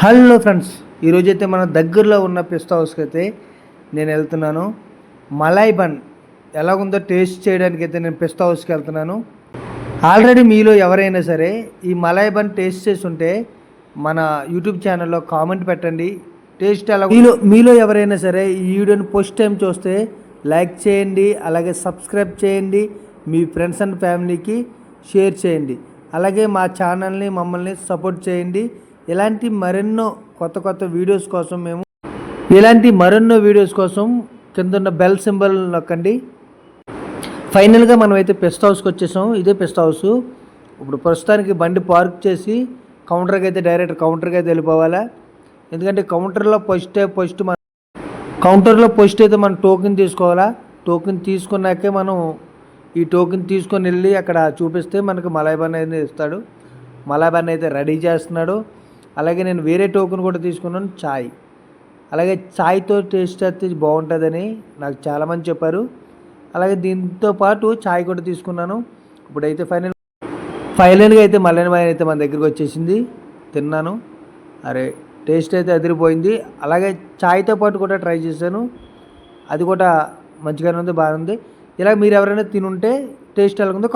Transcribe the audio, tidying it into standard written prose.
Hello friends, ఈరోజైతే మన దగ్గరలో ఉన్న పిస్తా హౌస్కి అయితే నేను వెళ్తున్నాను. మలాయ్ బన్ ఎలాగుందో టేస్ట్ చేయడానికి అయితే నేను పిస్తా హౌస్కి వెళ్తున్నాను. ఆల్రెడీ మీలో ఎవరైనా సరే ఈ మలాయ్ బన్ టేస్ట్ చేసి ఉంటే మన యూట్యూబ్ ఛానల్లో కామెంట్ పెట్టండి. టేస్ట్ ఎలా మీలో ఎవరైనా సరే ఈ వీడియోని ఫస్ట్ టైం చూస్తే లైక్ చేయండి, అలాగే సబ్స్క్రైబ్ చేయండి, మీ ఫ్రెండ్స్ అండ్ ఫ్యామిలీకి షేర్ చేయండి, అలాగే మా ఛానల్ని మమ్మల్ని సపోర్ట్ చేయండి. ఇలాంటి మరెన్నో కొత్త వీడియోస్ కోసం కింద ఉన్న బెల్ సింబల్ నొక్కండి. ఫైనల్గా మనం అయితే పిస్తా హౌస్కి వచ్చేసాం. ఇదే పిస్తా హౌస్. ఇప్పుడు ప్రస్తుతానికి బండి పార్క్ చేసి డైరెక్ట్ కౌంటర్కి అయితే వెళ్ళిపోవాలా. ఎందుకంటే కౌంటర్లో ఫస్ట్ అయితే మనం టోకెన్ తీసుకోవాలా. టోకెన్ తీసుకున్నాకే మనం ఈ టోకెన్ తీసుకొని వెళ్ళి అక్కడ చూపిస్తే మనకు మలాయ్ బన్ అయితే ఇస్తాడు. మలాయ్ బన్ అయితే రెడీ చేస్తున్నాడు. అలాగే నేను వేరే టోకెన్ కూడా తీసుకున్నాను, ఛాయ్. అలాగే ఛాయ్తో టేస్ట్ చేస్తే బాగుంటుందని నాకు చాలామంది చెప్పారు. అలాగే దీంతో పాటు ఛాయ్ కూడా తీసుకున్నాను. ఇప్పుడైతే ఫైనల్గా అయితే మల్లెన బాయ్ అయితే మన దగ్గరికి వచ్చేసింది. తిన్నాను. అరే టేస్ట్ అయితే అదిరిపోయింది. అలాగే ఛాయ్తో పాటు కూడా ట్రై చేశాను. అది కూడా మంచిగానే ఉంది, బాగుంది. ఇలా మీరు ఎవరైనా తినుంటే టేస్ట్ ఎలాగుందో